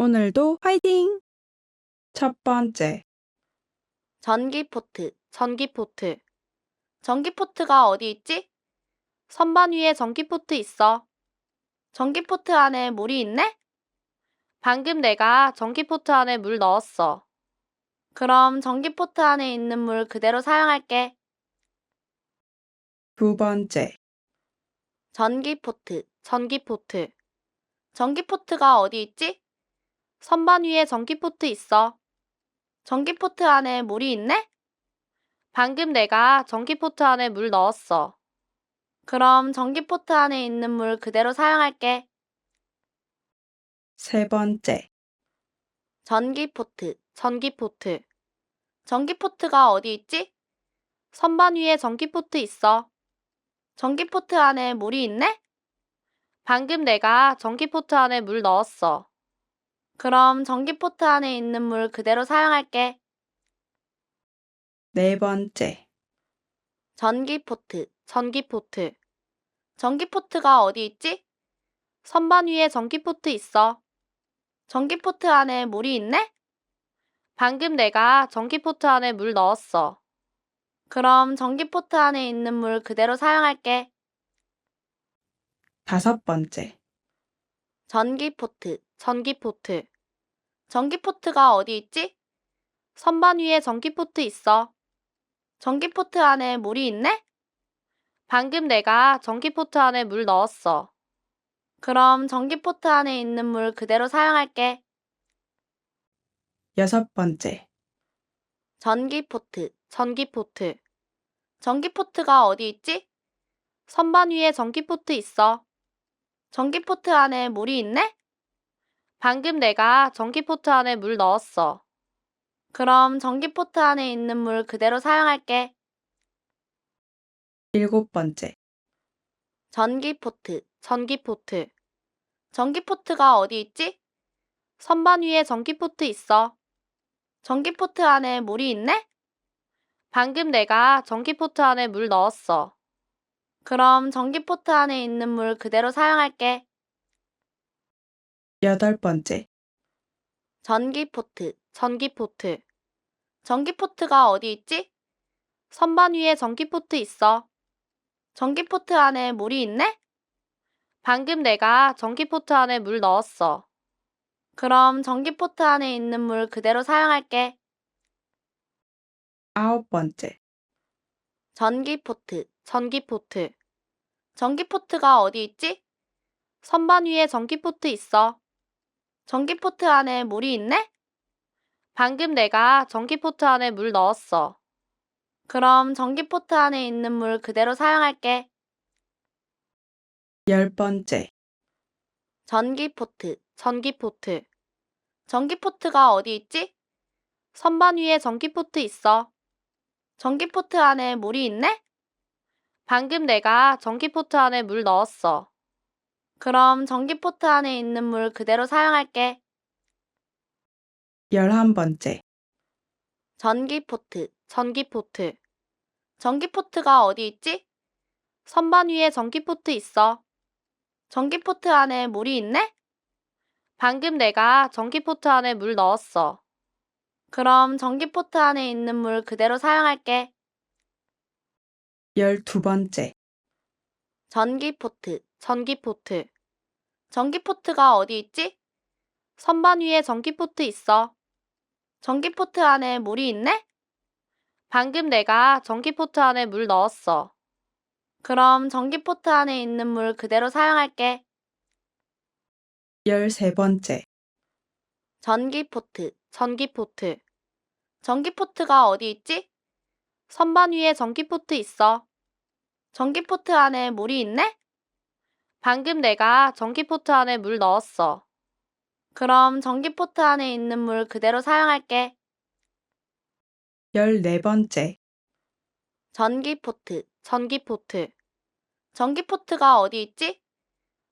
오늘도 화이팅! 첫 번째, 전기포트, 전기포트. 전기포트가 어디 있지? 선반 위에 전기포트 있어. 전기포트 안에 물이 있네? 방금 내가 전기포트 안에 물 넣었어. 그럼 전기포트 안에 있는 물 그대로 사용할게. 두 번째, 전기포트, 전기포트. 전기포트가 어디 있지? 선반 위에 전기포트 있어. 전기포트 안에 물이 있네? 방금 내가 전기포트 안에 물 넣었어. 그럼 전기포트 안에 있는 물 그대로 사용할게. 세 번째, 전기포트, 전기포트. 전기포트가 어디 있지? 선반 위에 전기포트 있어. 전기포트 안에 물이 있네? 방금 내가 전기포트 안에 물 넣었어. 그럼 전기포트 안에 있는 물 그대로 사용할게. 네 번째, 전기포트, 전기포트. 전기포트가 어디 있지? 선반 위에 전기포트 있어. 전기포트 안에 물이 있네? 방금 내가 전기포트 안에 물 넣었어. 그럼 전기포트 안에 있는 물 그대로 사용할게. 다섯 번째, 전기포트, 전기포트. 전기포트가 어디 있지? 선반 위에 전기포트 있어. 전기포트 안에 물이 있네? 방금 내가 전기포트 안에 물 넣었어. 그럼 전기포트 안에 있는 물 그대로 사용할게. 여섯 번째, 전기포트, 전기포트. 전기포트가 어디 있지? 선반 위에 전기포트 있어. 전기포트 안에 물이 있네? 방금 내가 전기포트 안에 물 넣었어. 그럼 전기포트 안에 있는 물 그대로 사용할게. 일곱 번째, 전기포트, 전기포트. 전기포트가 어디 있지? 선반 위에 전기포트 있어. 전기포트 안에 물이 있네? 방금 내가 전기포트 안에 물 넣었어. 그럼 전기포트 안에 있는 물 그대로 사용할게. 여덟 번째, 전기포트, 전기포트. 전기포트가 어디 있지? 선반 위에 전기포트 있어. 전기포트 안에 물이 있네? 방금 내가 전기포트 안에 물 넣었어. 그럼 전기포트 안에 있는 물 그대로 사용할게. 아홉 번째, 전기포트, 전기포트. 전기포트가 어디 있지? 선반 위에 전기포트 있어. 전기포트 안에 물이 있네? 방금 내가 전기포트 안에 물 넣었어. 그럼 전기포트 안에 있는 물 그대로 사용할게. 열 번째, 전기포트, 전기포트. 전기포트가 어디 있지? 선반 위에 전기포트 있어. 전기포트 안에 물이 있네? 방금 내가 전기포트 안에 물 넣었어. 그럼 전기포트 안에 있는 물 그대로 사용할게. 열한 번째, 전기포트, 전기포트. 전기포트가 어디 있지? 선반 위에 전기포트 있어. 전기포트 안에 물이 있네? 방금 내가 전기포트 안에 물 넣었어. 그럼 전기포트 안에 있는 물 그대로 사용할게. 열두 번째, 전기포트, 전기포트. 전기포트가 어디 있지? 선반 위에 전기포트 있어. 전기포트 안에 물이 있네? 방금 내가 전기포트 안에 물 넣었어. 그럼 전기포트 안에 있는 물 그대로 사용할게. 열세 번째, 전기포트, 전기포트. 전기포트가 어디 있지? 선반 위에 전기포트 있어. 전기포트 안에 물이 있네? 방금 내가 전기포트 안에 물 넣었어. 그럼 전기포트 안에 있는 물 그대로 사용할게. 열네 번째, 전기포트, 전기포트. 전기포트가 어디 있지?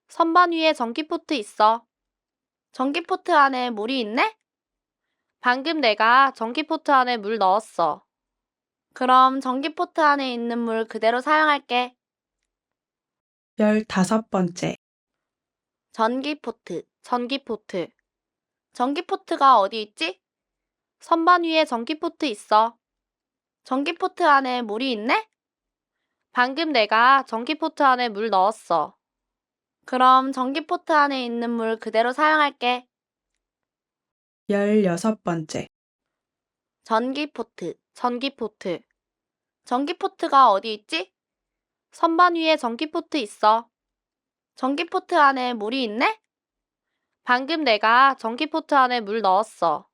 선반 위에 전기포트 있어. 전기포트 안에 물이 있네? 방금 내가 전기포트 안에 물 넣었어. 그럼 전기포트 안에 있는 물 그대로 사용할게. 열다섯 번째, 전기포트, 전기포트. 전기포트가 어디 있지? 선반 위에 전기포트 있어. 전기포트 안에 물이 있네? 방금 내가 전기포트 안에 물 넣었어. 그럼 전기포트 안에 있는 물 그대로 사용할게. 16번째. 전기포트, 전기포트. 전기포트가 어디 있지? 선반 위에 전기포트 있어. 전기포트 안에 물이 있네? 방금 내가 전기포트 안에 물 넣었어.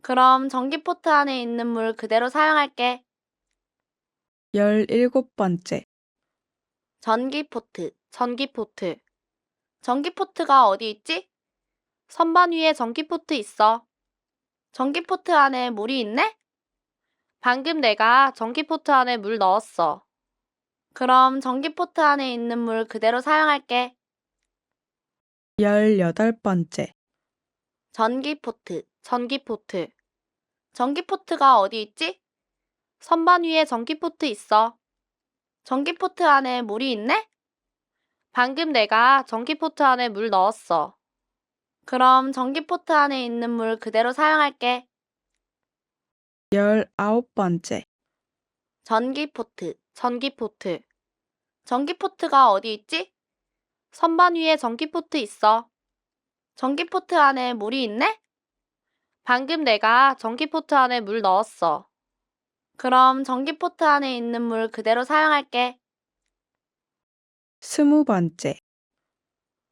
그럼 전기포트 안에 있는 물 그대로 사용할게. 17번째. 전기포트, 전기포트. 전기포트가 어디 있지? 선반 위에 전기포트 있어. 전기포트 안에 물이 있네? 방금 내가 전기포트 안에 물 넣었어. 그럼 전기포트 안에 있는 물 그대로 사용할게. 18번째. 전기포트, 전기포트. 전기포트가 어디 있지? 선반 위에 전기포트 있어. 전기포트 안에 물이 있네? 방금 내가 전기포트 안에 물 넣었어. 그럼 전기포트 안에 있는 물 그대로 사용할게. 19번째. 전기포트, 전기포트. 전기포트가 어디 있지? 선반 위에 전기포트 있어. 전기포트 안에 물이 있네? 방금 내가 전기포트 안에 물 넣었어. 그럼 전기포트 안에 있는 물 그대로 사용할게. 20번째.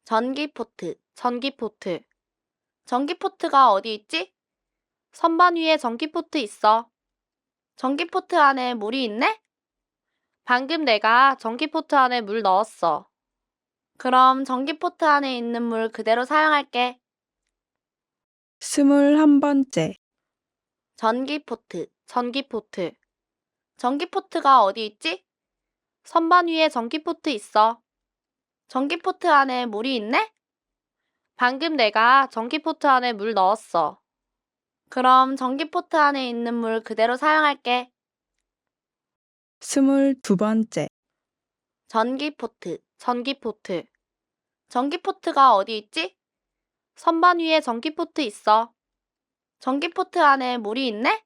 전기포트, 전기포트. 전기포트가 어디 있지? 선반 위에 전기포트 있어. 전기포트 안에 물이 있네? 방금 내가 전기포트 안에 물 넣었어. 그럼 전기포트 안에 있는 물 그대로 사용할게. 21번째. 전기포트, 전기포트. 전기포트가 어디 있지? 선반 위에 전기포트 있어. 전기포트 안에 물이 있네? 방금 내가 전기포트 안에 물 넣었어. 그럼 전기포트 안에 있는 물 그대로 사용할게. 22번째. 전기포트, 전기포트. 전기포트가 어디 있지? 선반 위에 전기포트 있어. 전기포트 안에 물이 있네?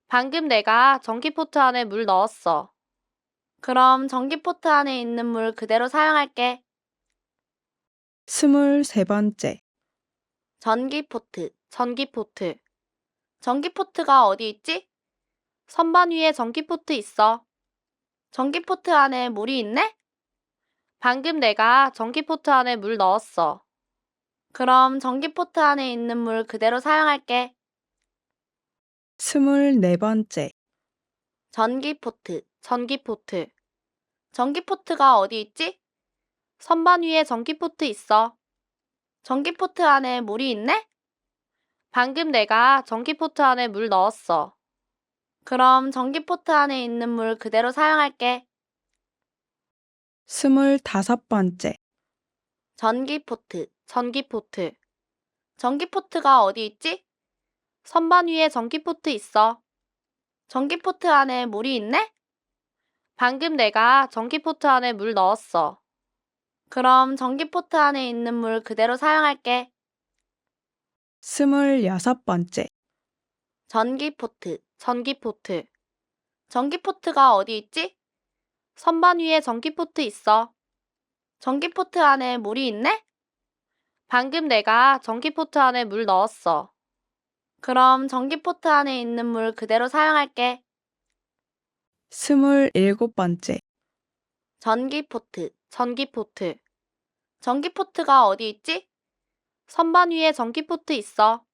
방금 내가 전기포트 안에 물 넣었어. 그럼 전기포트 안에 있는 물 그대로 사용할게. 23번째. 전기포트, 전기포트. 전기포트가 어디 있지? 선반 위에 전기포트 있어. 전기포트 안에 물이 있네? 방금 내가 전기포트 안에 물 넣었어. 그럼 전기포트 안에 있는 물 그대로 사용할게. 24번째. 전기포트, 전기포트. 전기포트가 어디 있지? 선반 위에 전기포트 있어. 전기포트 안에 물이 있네? 방금 내가 전기포트 안에 물 넣었어. 그럼 전기포트 안에 있는 물 그대로 사용할게. 25번째. 전기포트, 전기포트. 전기포트가 어디 있지? 선반 위에 전기포트 있어. 전기포트 안에 물이 있네? 방금 내가 전기포트 안에 물 넣었어. 그럼 전기포트 안에 있는 물 그대로 사용할게. 26번째. 전기포트, 전기포트. 전기포트가 어디 있지? 선반 위에 전기포트 있어. 전기포트 안에 물이 있네? 방금 내가 전기포트 안에 물 넣었어. 그럼 전기포트 안에 있는 물 그대로 사용할게. 27번째. 전기포트, 전기포트. 전기포트가 어디 있지? 선반 위에 전기포트 있어.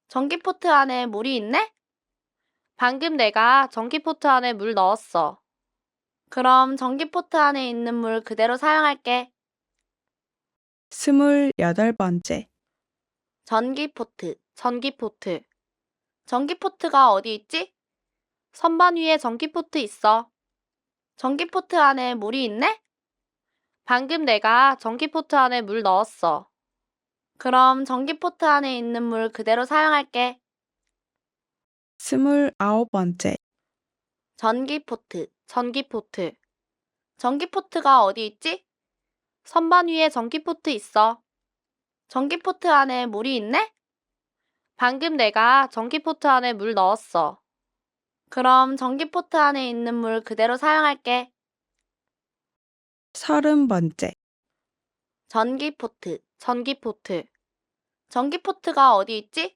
전기포트 안에 물이 있네? 방금 내가 전기포트 안에 물 넣었어. 그럼 전기포트 안에 있는 물 그대로 사용할게. 28번째. 전기포트, 전기포트. 전기포트가 어디 있지? 선반 위에 전기포트 있어. 전기포트 안에 물이 있네? 방금 내가 전기포트 안에 물 넣었어. 그럼 전기포트 안에 있는 물 그대로 사용할게. 29번째. 전기포트, 전기포트. 전기포트가 어디 있지? 선반 위에 전기포트 있어. 전기포트 안에 물이 있네? 방금 내가 전기포트 안에 물 넣었어. 그럼 전기포트 안에 있는 물 그대로 사용할게. 30번째, 전기포트, 전기포트. 전기포트가 어디 있지?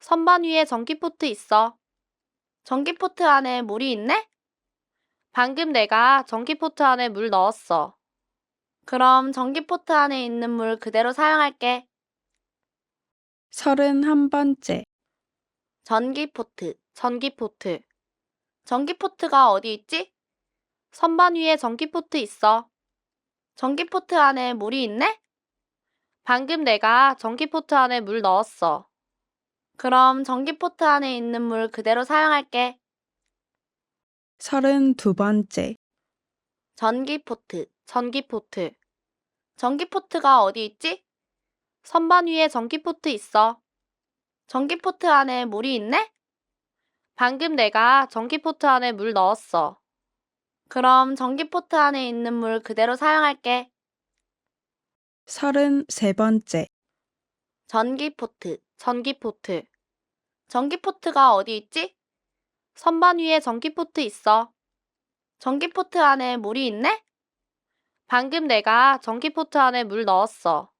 선반 위에 전기포트 있어. 전기포트 안에 물이 있네? 방금 내가 전기포트 안에 물 넣었어. 그럼 전기포트 안에 있는 물 그대로 사용할게. 31번째, 전기포트, 전기포트. 전기포트가 어디 있지? 선반 위에 전기포트 있어. 전기포트 안에 물이 있네? 방금 내가 전기포트 안에 물 넣었어. 그럼 전기포트 안에 있는 물 그대로 사용할게. 32번째, 전기포트, 전기포트. 전기포트가 어디 있지? 선반 위에 전기포트 있어. 전기포트 안에 물이 있네? 방금 내가 전기포트 안에 물 넣었어. 그럼 전기포트 안에 있는 물 그대로 사용할게. 33번째, 전기포트, 전기포트. 전기포트가 어디 있지? 선반 위에 전기포트 있어. 전기포트 안에 물이 있네? 방금 내가 전기포트 안에 물 넣었어.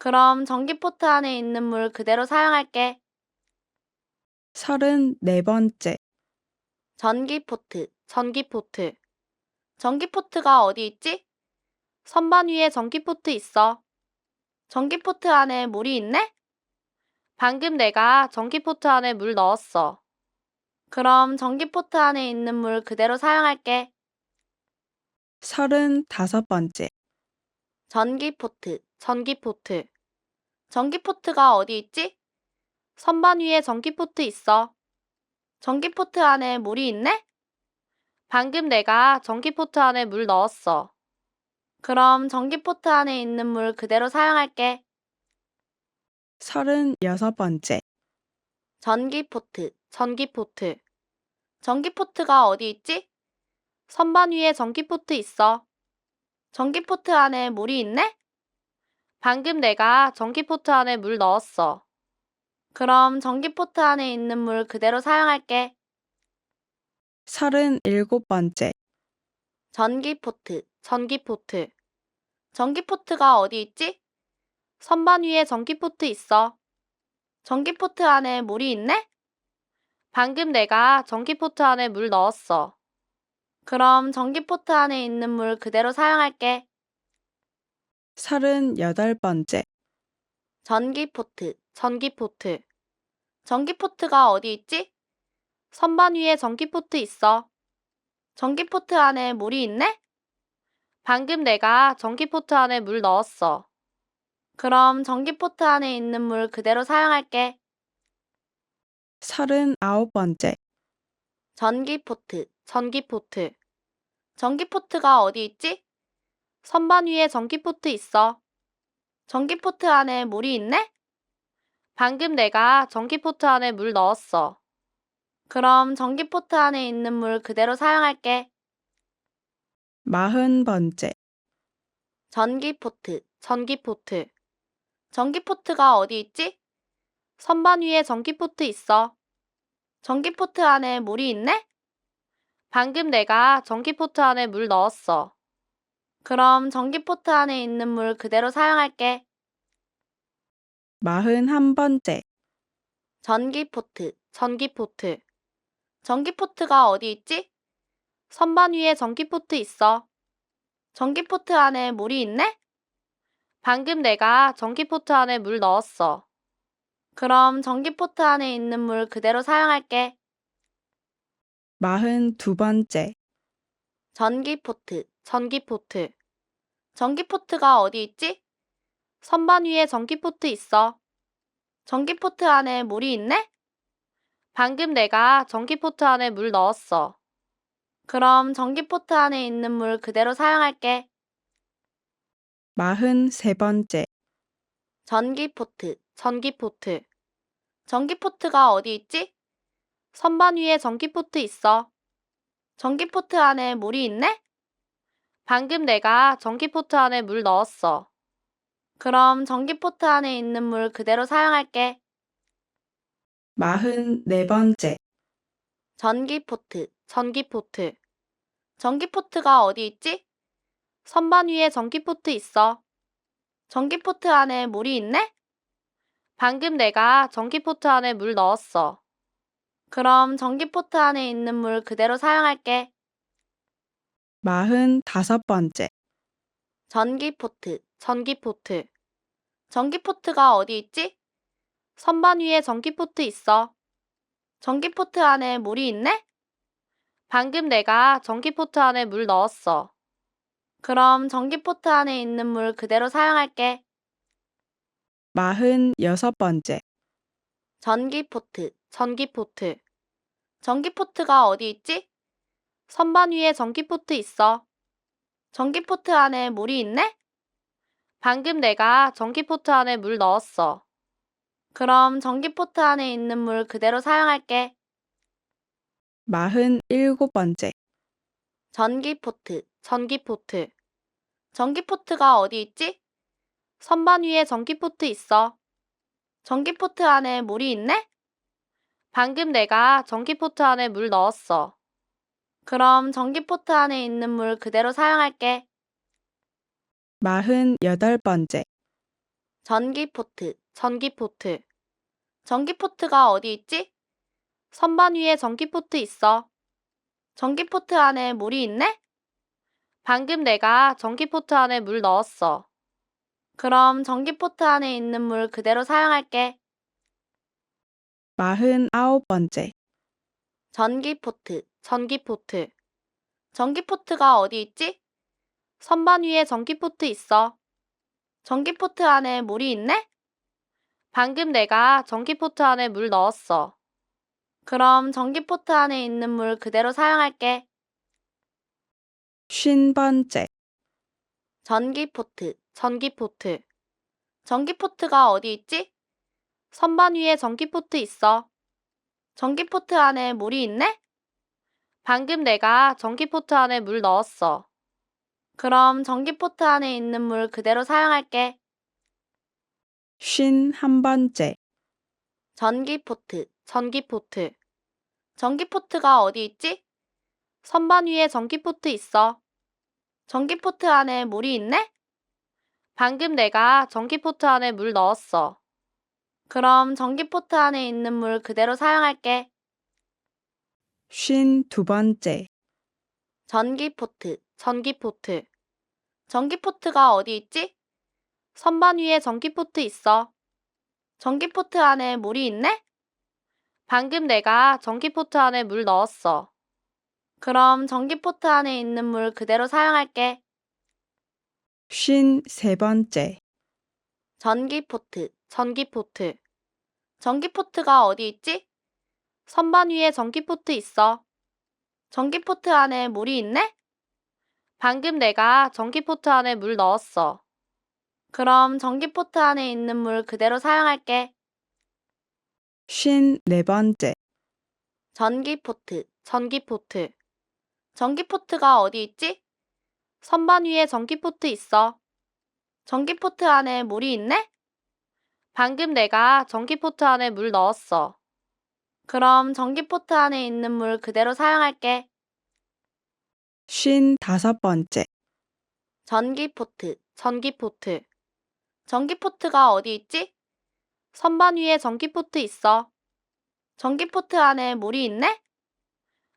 그럼 전기포트 안에 있는 물 그대로 사용할게. 34번째, 전기포트, 전기포트. 전기포트가 어디 있지? 선반 위에 전기포트 있어. 전기포트 안에 물이 있네? 방금 내가 전기포트 안에 물 넣었어. 그럼 전기포트 안에 있는 물 그대로 사용할게. 35번째, 전기포트, 전기포트. 전기포트가 어디 있지? 선반 위에 전기포트 있어. 전기포트 안에 물이 있네? 방금 내가 전기포트 안에 물 넣었어. 그럼 전기포트 안에 있는 물 그대로 사용할게. 36번째, 전기포트, 전기포트. 전기포트가 어디 있지? 선반 위에 전기포트 있어. 전기포트 안에 물이 있네? 방금 내가 전기포트 안에 물 넣었어. 그럼 전기포트 안에 있는 물 그대로 사용할게. 37번째, 전기포트, 전기포트. 전기포트가 어디 있지? 선반 위에 전기포트 있어. 전기포트 안에 물이 있네? 방금 내가 전기포트 안에 물 넣었어. 그럼 전기포트 안에 있는 물 그대로 사용할게. 38번째, 전기포트, 전기포트. 전기포트가 어디 있지? 선반 위에 전기포트 있어. 전기포트 안에 물이 있네? 방금 내가 전기포트 안에 물 넣었어. 그럼 전기포트 안에 있는 물 그대로 사용할게. 39번째, 전기포트, 전기포트. 전기포트가 어디 있지? 선반 위에 전기포트 있어. 전기포트 안에 물이 있네? 방금 내가 전기포트 안에 물 넣었어. 그럼 전기포트 안에 있는 물 그대로 사용할게. 40번째, 전기포트, 전기포트. 전기포트가 어디 있지? 선반 위에 전기포트 있어. 전기포트 안에 물이 있네? 방금 내가 전기포트 안에 물 넣었어. 그럼 전기포트 안에 있는 물 그대로 사용할게. 41번째, 전기포트, 전기포트. 전기포트가 어디 있지? 선반 위에 전기포트 있어. 전기포트 안에 물이 있네? 방금 내가 전기포트 안에 물 넣었어. 그럼 전기포트 안에 있는 물 그대로 사용할게. 42번째, 전기포트, 전기포트. 전기포트가 어디 있지? 선반 위에 전기포트 있어. 전기포트 안에 물이 있네? 방금 내가 전기포트 안에 물 넣었어. 그럼 전기포트 안에 있는 물 그대로 사용할게. 43번째, 전기포트, 전기포트. 전기포트가 어디 있지? 선반 위에 전기포트 있어. 전기포트 안에 물이 있네? 방금 내가 전기포트 안에 물 넣었어. 그럼 전기포트 안에 있는 물 그대로 사용할게. 44번째, 전기포트, 전기포트. 전기포트가 어디 있지? 선반 위에 전기포트 있어. 전기포트 안에 물이 있네? 방금 내가 전기포트 안에 물 넣었어. 그럼 전기포트 안에 있는 물 그대로 사용할게. 45번째, 전기포트, 전기포트. 전기포트가 어디 있지? 선반 위에 전기포트 있어. 전기포트 안에 물이 있네? 방금 내가 전기포트 안에 물 넣었어. 그럼 전기포트 안에 있는 물 그대로 사용할게. 46번째, 전기포트, 전기포트. 전기포트가 어디 있지? 선반 위에 전기포트 있어. 전기포트 안에 물이 있네? 방금 내가 전기포트 안에 물 넣었어. 그럼 전기포트 안에 있는 물 그대로 사용할게. 47번째, 전기포트, 전기포트. 전기포트가 어디 있지? 선반 위에 전기포트 있어. 전기포트 안에 물이 있네? 방금 내가 전기포트 안에 물 넣었어. 그럼 전기포트 안에 있는 물 그대로 사용할게. 48번째, 전기포트, 전기포트. 전기포트가 어디 있지? 선반 위에 전기포트 있어. 전기포트 안에 물이 있네? 방금 내가 전기포트 안에 물 넣었어. 그럼 전기포트 안에 있는 물 그대로 사용할게. 49번째, 전기포트, 전기포트. 전기포트가 어디 있지? 선반 위에 전기포트 있어. 전기포트 안에 물이 있네? 방금 내가 전기포트 안에 물 넣었어. 그럼 전기포트 안에 있는 물 그대로 사용할게. 50번째, 전기포트, 전기포트. 전기포트가 어디 있지? 선반 위에 전기포트 있어. 전기포트 안에 물이 있네? 방금 내가 전기포트 안에 물 넣었어. 그럼 전기포트 안에 있는 물 그대로 사용할게. 51번째, 전기포트, 전기포트. 전기포트가 어디 있지? 선반 위에 전기포트 있어. 전기포트 안에 물이 있네? 방금 내가 전기포트 안에 물 넣었어. 그럼 전기포트 안에 있는 물 그대로 사용할게. 52번째, 전기포트, 전기포트. 전기포트가 어디 있지? 선반 위에 전기포트 있어. 전기포트 안에 물이 있네? 방금 내가 전기포트 안에 물 넣었어. 그럼 전기포트 안에 있는 물 그대로 사용할게. 53번째, 전기포트, 전기포트. 전기포트가 어디 있지? 선반 위에 전기포트 있어. 전기포트 안에 물이 있네? 방금 내가 전기포트 안에 물 넣었어. 그럼 전기포트 안에 있는 물 그대로 사용할게. 54번째, 전기포트, 전기포트. 전기포트가 어디 있지? 선반 위에 전기포트 있어. 전기포트 안에 물이 있네? 방금 내가 전기포트 안에 물 넣었어. 그럼 전기포트 안에 있는 물 그대로 사용할게. 55번째, 전기포트, 전기포트. 전기포트가 어디 있지? 선반 위에 전기포트 있어. 전기포트 안에 물이 있네?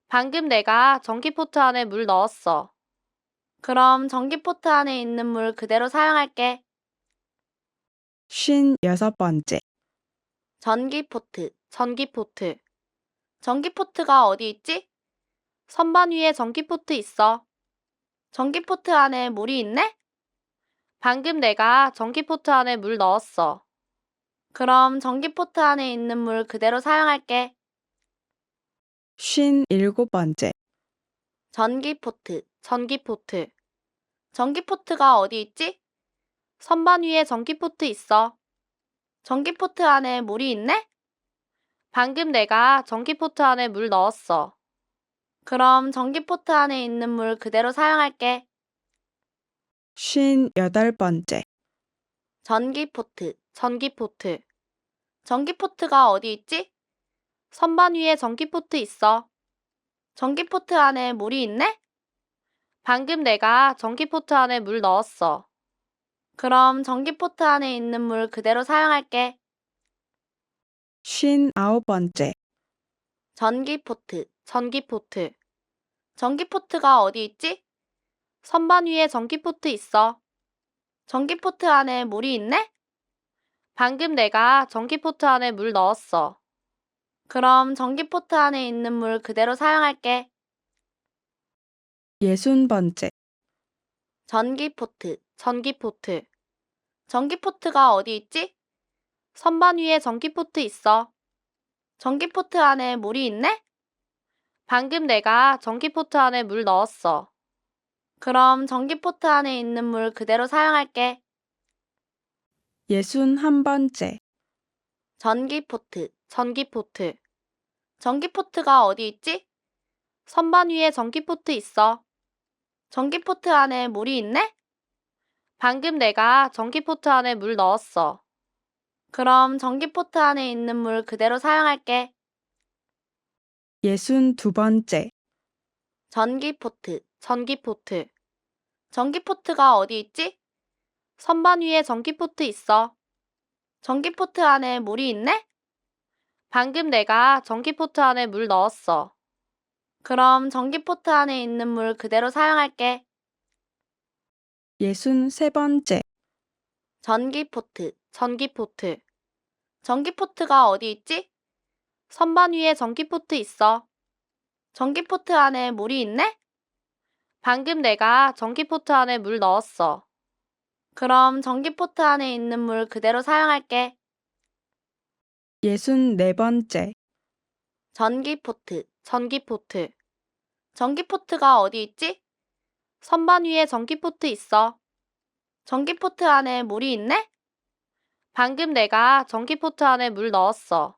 방금 내가 전기포트 안에 물 넣었어. 그럼 전기포트 안에 있는 물 그대로 사용할게. 56번째, 전기포트, 전기포트. 전기포트가 어디 있지? 선반 위에 전기포트 있어. 전기포트 안에 물이 있네? 방금 내가 전기포트 안에 물 넣었어. 그럼 전기포트 안에 있는 물 그대로 사용할게. 57번째, 전기포트, 전기포트. 전기포트가 어디 있지? 선반 위에 전기포트 있어. 전기포트 안에 물이 있네? 방금 내가 전기포트 안에 물 넣었어. 그럼 전기포트 안에 있는 물 그대로 사용할게. 58번째, 전기포트, 전기포트. 전기포트가 어디 있지? 선반 위에 전기포트 있어. 전기포트 안에 물이 있네? 방금 내가 전기포트 안에 물 넣었어. 그럼 전기포트 안에 있는 물 그대로 사용할게. 59번째. 전기포트, 전기포트. 전기포트가 어디 있지? 선반 위에 전기포트 있어. 전기포트 안에 물이 있네? 방금 내가 전기포트 안에 물 넣었어. 그럼 전기포트 안에 있는 물 그대로 사용할게. 60번째. 전기포트, 전기포트. 전기포트가 어디 있지? 선반 위에 전기포트 있어. 전기포트 안에 물이 있네? 방금 내가 전기포트 안에 물 넣었어. 그럼 전기포트 안에 있는 물 그대로 사용할게. 61번째. 전기포트, 전기포트. 전기포트가 어디 있지? 선반 위에 전기포트 있어. 전기포트 안에 물이 있네? 방금 내가 전기포트 안에 물 넣었어. 그럼 전기포트 안에 있는 물 그대로 사용할게. 62번째. 전기포트, 전기포트. 전기포트가 어디 있지? 선반 위에 전기포트 있어. 전기포트 안에 물이 있네? 방금 내가 전기포트 안에 물 넣었어. 그럼 전기포트 안에 있는 물 그대로 사용할게. 63번째. 전기포트, 전기포트. 전기포트가 어디 있지? 선반 위에 전기포트 있어. 전기포트 안에 물이 있네? 방금 내가 전기포트 안에 물 넣었어. 그럼 전기포트 안에 있는 물 그대로 사용할게. 64번째. 전기포트, 전기포트. 전기포트가 어디 있지? 선반 위에 전기포트 있어. 전기포트 안에 물이 있네? 방금 내가 전기포트 안에 물 넣었어.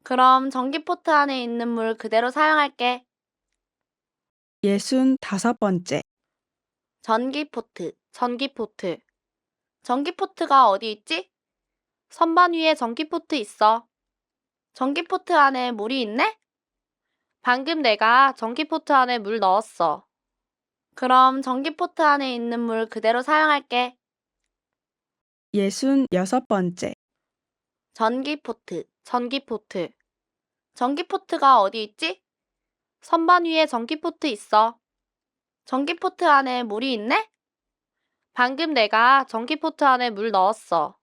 그럼 전기포트 안에 있는 물 그대로 사용할게. 65번째. 전기포트, 전기포트. 전기포트가 어디 있지? 선반 위에 전기포트 있어. 전기포트 안에 물이 있네? 방금 내가 전기포트 안에 물 넣었어. 그럼 전기포트 안에 있는 물 그대로 사용할게. 66번째. 전기포트, 전기포트. 전기포트가 어디 있지? 선반 위에 전기포트 있어. 전기포트 안에 물이 있네? 방금 내가 전기포트 안에 물 넣었어.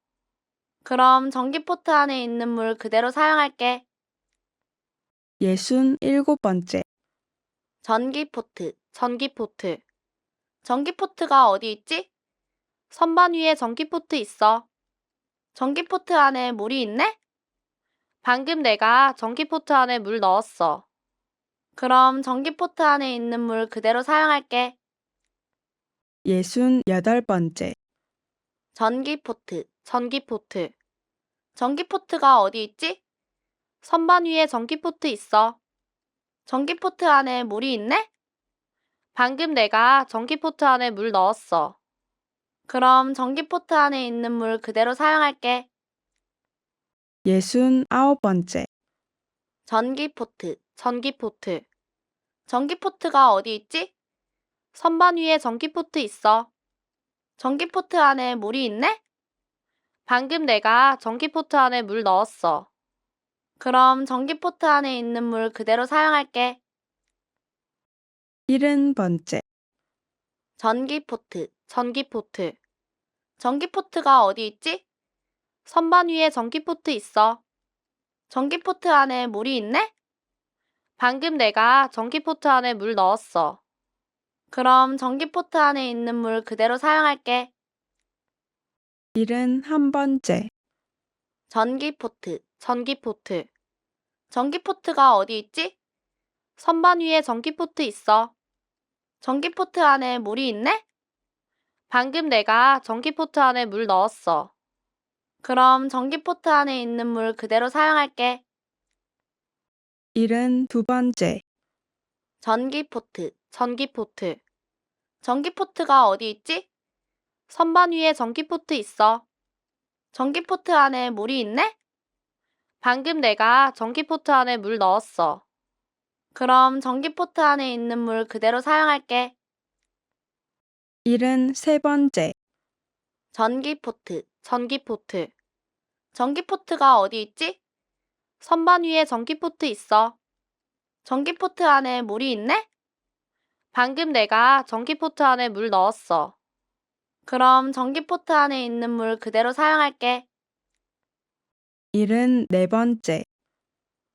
그럼 전기포트 안에 있는 물 그대로 사용할게. 67번째. 전기포트, 전기포트. 전기포트가 어디 있지? 선반 위에 전기포트 있어. 전기포트 안에 물이 있네? 방금 내가 전기포트 안에 물 넣었어. 그럼 전기포트 안에 있는 물 그대로 사용할게. 68번째. 전기포트, 전기포트. 전기포트가 어디 있지? 선반 위에 전기포트 있어. 전기포트 안에 물이 있네? 방금 내가 전기포트 안에 물 넣었어. 그럼 전기포트 안에 있는 물 그대로 사용할게. 69번째. 전기포트, 전기포트. 전기포트가 어디 있지? 선반 위에 전기포트 있어. 전기포트 안에 물이 있네? 방금 내가 전기포트 안에 물 넣었어. 그럼 전기포트 안에 있는 물 그대로 사용할게. 70번째. 전기포트, 전기포트. 전기포트가 어디 있지? 선반 위에 전기포트 있어. 전기포트 안에 물이 있네? 방금 내가 전기포트 안에 물 넣었어. 그럼 전기포트 안에 있는 물 그대로 사용할게. 71번째. 전기포트, 전기포트. 전기포트가 어디 있지? 선반 위에 전기포트 있어. 전기포트 안에 물이 있네? 방금 내가 전기포트 안에 물 넣었어. 그럼 전기포트 안에 있는 물 그대로 사용할게. 72번째. 전기포트, 전기포트. 전기포트가 어디 있지? 선반 위에 전기포트 있어. 전기포트 안에 물이 있네? 방금 내가 전기포트 안에 물 넣었어. 그럼 전기포트 안에 있는 물 그대로 사용할게. 73번째, 전기포트, 전기포트. 전기포트가 어디 있지? 선반 위에 전기포트 있어. 전기포트 안에 물이 있네? 방금 내가 전기포트 안에 물 넣었어. 그럼 전기포트 안에 있는 물 그대로 사용할게. 74번째,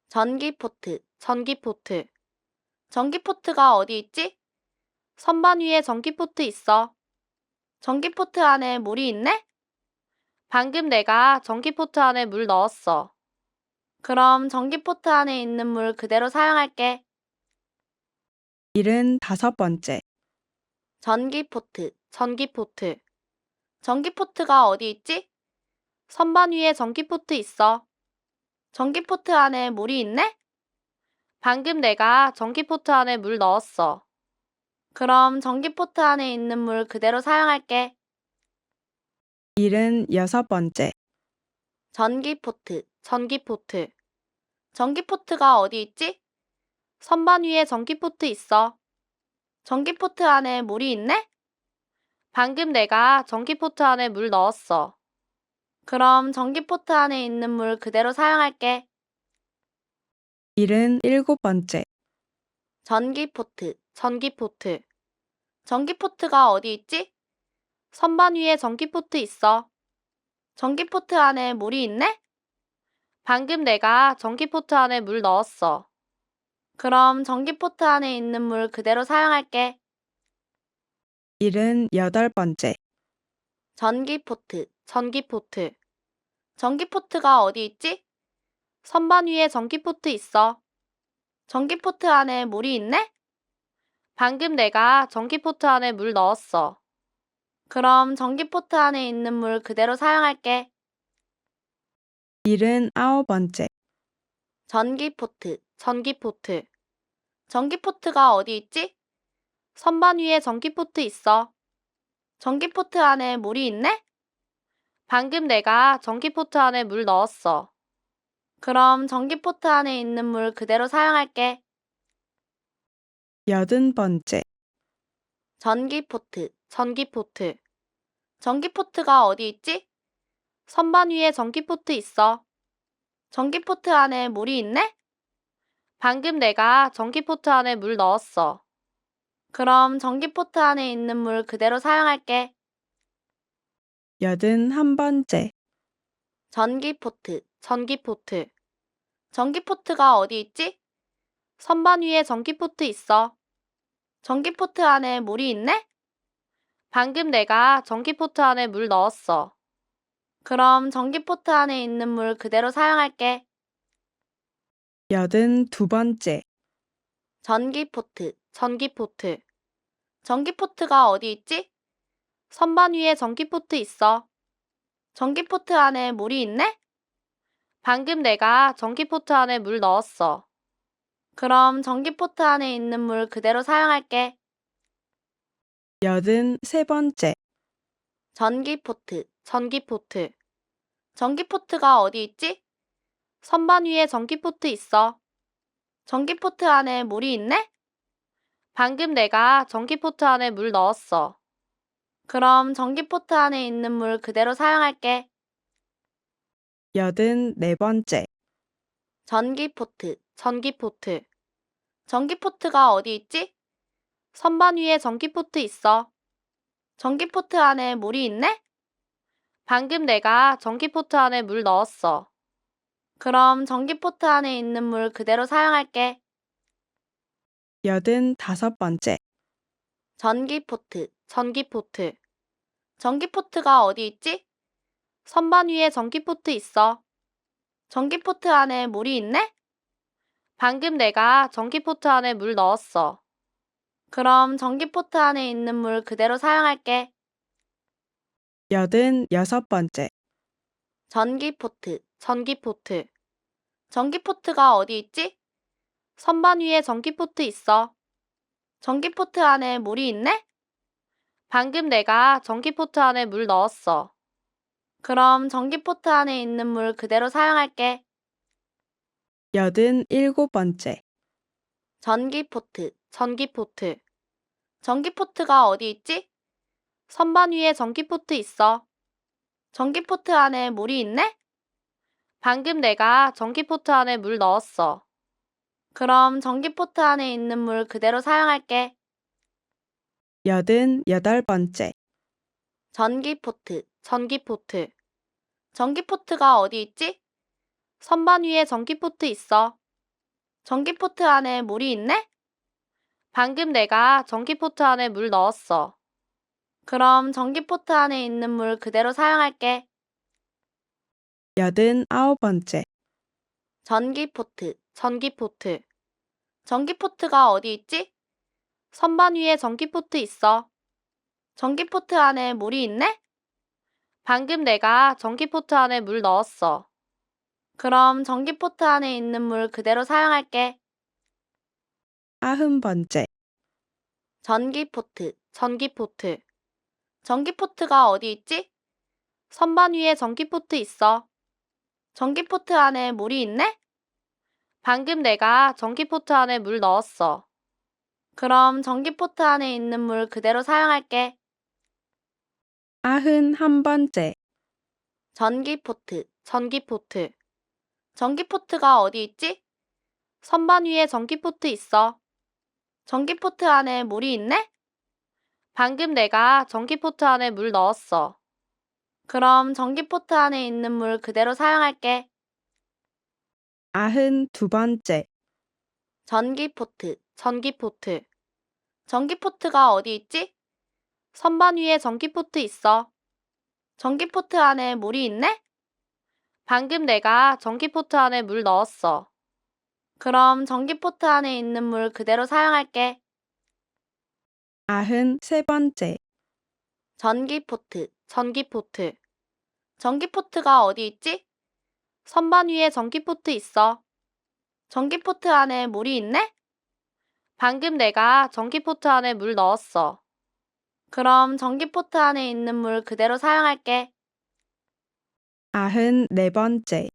전기포트, 전기포트. 전기포트가 어디 있지? 선반 위에 전기포트 있어. 전기포트 안에 물이 있네? 방금 내가 전기포트 안에 물 넣었어. 그럼 전기포트 안에 있는 물 그대로 사용할게. 75번째, 전기포트, 전기포트. 전기포트가 어디 있지? 선반 위에 전기포트 있어. 전기포트 안에 물이 있네? 방금 내가 전기포트 안에 물 넣었어. 그럼 전기포트 안에 있는 물 그대로 사용할게. 76번째, 전기포트, 전기포트. 전기포트가 어디 있지? 선반 위에 전기포트 있어. 전기포트 안에 물이 있네? 방금 내가 전기포트 안에 물 넣었어. 그럼 전기포트 안에 있는 물 그대로 사용할게. 77번째, 전기포트, 전기포트. 전기포트가 어디 있지? 선반 위에 전기포트 있어. 전기포트 안에 물이 있네? 방금 내가 전기포트 안에 물 넣었어. 그럼 전기포트 안에 있는 물 그대로 사용할게. 78번째, 전기포트, 전기포트. 전기포트가 어디 있지? 선반 위에 전기포트 있어. 전기포트 안에 물이 있네? 방금 내가 전기포트 안에 물 넣었어. 그럼 전기포트 안에 있는 물 그대로 사용할게. 79번째, 전기포트, 전기포트. 전기포트가 어디 있지? 선반 위에 전기포트 있어. 전기포트 안에 물이 있네? 방금 내가 전기포트 안에 물 넣었어. 그럼 전기포트 안에 있는 물 그대로 사용할게. 80번째, 전기포트, 전기포트. 전기포트가 어디 있지? 선반 위에 전기포트 있어. 전기포트 안에 물이 있네? 방금 내가 전기포트 안에 물 넣었어. 그럼 전기포트 안에 있는 물 그대로 사용할게. 81번째, 전기포트, 전기포트. 전기포트가 어디 있지? 선반 위에 전기포트 있어. 전기포트 안에 물이 있네? 방금 내가 전기포트 안에 물 넣었어. 그럼 전기포트 안에 있는 물 그대로 사용할게. 82번째, 전기포트, 전기포트. 전기포트가 어디 있지? 선반 위에 전기포트 있어. 전기포트 안에 물이 있네? 방금 내가 전기포트 안에 물 넣었어. 그럼 전기포트 안에 있는 물 그대로 사용할게. 83번째, 전기포트, 전기포트. 전기포트가 어디 있지? 선반 위에 전기포트 있어. 전기포트 안에 물이 있네? 방금 내가 전기포트 안에 물 넣었어. 그럼 전기포트 안에 있는 물 그대로 사용할게. 84번째, 전기포트, 전기포트. 전기포트가 어디 있지? 선반 위에 전기포트 있어. 전기포트 안에 물이 있네? 방금 내가 전기포트 안에 물 넣었어. 그럼 전기포트 안에 있는 물 그대로 사용할게. 85번째, 전기포트, 전기포트. 전기포트가 어디 있지? 선반 위에 전기포트 있어. 전기포트 안에 물이 있네? 방금 내가 전기포트 안에 물 넣었어. 그럼 전기포트 안에 있는 물 그대로 사용할게. 86번째, 전기포트, 전기포트. 전기포트가 어디 있지? 선반 위에 전기포트 있어. 전기포트 안에 물이 있네? 방금 내가 전기포트 안에 물 넣었어. 그럼 전기포트 안에 있는 물 그대로 사용할게. 87번째, 전기포트, 전기포트. 전기포트가 어디 있지? 선반 위에 전기포트 있어. 전기포트 안에 물이 있네? 방금 내가 전기포트 안에 물 넣었어. 그럼 전기포트 안에 있는 물 그대로 사용할게. 88번째, 전기포트, 전기포트. 전기포트가 어디 있지? 선반 위에 전기포트 있어. 전기포트 안에 물이 있네? 방금 내가 전기포트 안에 물 넣었어. 그럼 전기포트 안에 있는 물 그대로 사용할게. 89번째, 전기포트, 전기포트. 전기포트가 어디 있지? 선반 위에 전기포트 있어. 전기포트 안에 물이 있네? 방금 내가 전기포트 안에 물 넣었어. 그럼 전기포트 안에 있는 물 그대로 사용할게. 90번째, 전기포트, 전기포트. 전기포트가 어디 있지? 선반 위에 전기포트 있어. 전기포트 안에 물이 있네? 방금 내가 전기포트 안에 물 넣었어. 그럼 전기포트 안에 있는 물 그대로 사용할게. 91번째, 전기포트, 전기포트. 전기포트가 어디 있지? 선반 위에 전기포트 있어. 전기포트 안에 물이 있네? 방금 내가 전기포트 안에 물 넣었어. 그럼 전기포트 안에 있는 물 그대로 사용할게. 92번째, 전기포트, 전기포트. 전기포트가 어디 있지? 선반 위에 전기포트 있어. 전기포트 안에 물이 있네? 방금 내가 전기포트 안에 물 넣었어. 그럼 전기포트 안에 있는 물 그대로 사용할게. 93번째, 전기포트, 전기포트. 전기포트가 어디 있지? 선반 위에 전기포트 있어. 전기포트 안에 물이 있네? 방금 내가 전기포트 안에 물 넣었어. 그럼 전기포트 안에 있는 물 그대로 사용할게. 94번째,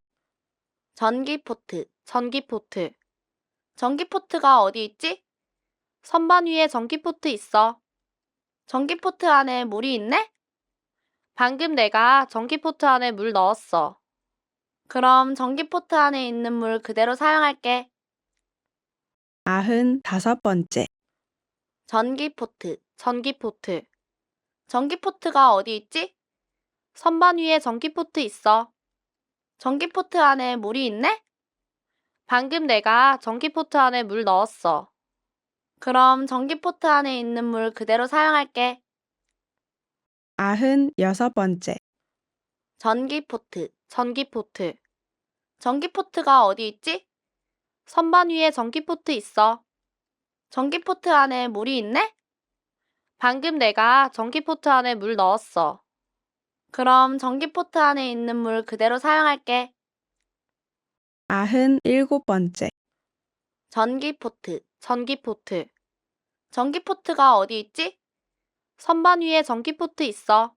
전기포트, 전기포트. 전기포트가 어디 있지? 선반 위에 전기포트 있어. 전기포트 안에 물이 있네? 방금 내가 전기포트 안에 물 넣었어. 그럼 전기포트 안에 있는 물 그대로 사용할게. 95번째, 전기포트, 전기포트. 전기포트가 어디 있지? 선반 위에 전기포트 있어. 전기포트 안에 물이 있네? 방금 내가 전기포트 안에 물 넣었어. 그럼 전기포트 안에 있는 물 그대로 사용할게. 96번째, 전기포트, 전기포트. 전기포트가 어디 있지? 선반 위에 전기포트 있어. 전기포트 안에 물이 있네? 방금 내가 전기포트 안에 물 넣었어. 그럼 전기포트 안에 있는 물 그대로 사용할게. 97번째, 전기포트, 전기포트. 전기포트가 어디 있지? 선반 위에 전기포트 있어.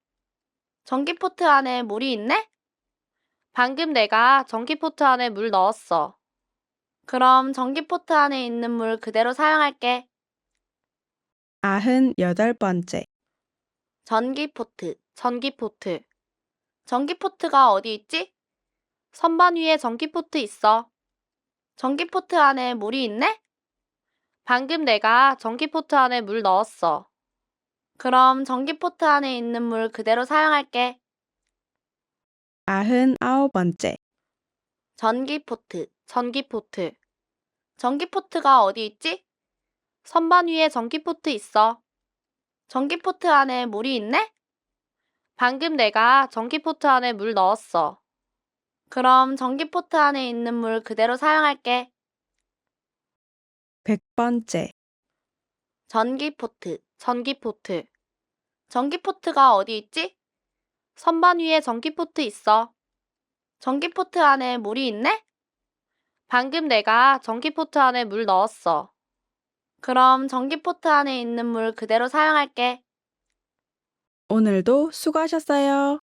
전기포트 안에 물이 있네? 방금 내가 전기포트 안에 물 넣었어. 그럼 전기포트 안에 있는 물 그대로 사용할게. 98번째, 전기포트, 전기포트. 전기포트가 어디 있지? 선반 위에 전기포트 있어. 전기포트 안에 물이 있네? 방금 내가 전기포트 안에 물 넣었어. 그럼 전기포트 안에 있는 물 그대로 사용할게. 99번째, 전기포트, 전기포트. 전기포트가 어디 있지? 선반 위에 전기포트 있어. 전기포트 안에 물이 있네? 방금 내가 전기포트 안에 물 넣었어. 그럼 전기포트 안에 있는 물 그대로 사용할게. 100번째, 전기포트, 전기포트. 전기포트가 어디 있지? 선반 위에 전기포트 있어. 전기포트 안에 물이 있네? 방금 내가 전기포트 안에 물 넣었어. 그럼 전기포트 안에 있는 물 그대로 사용할게. 오늘도 수고하셨어요.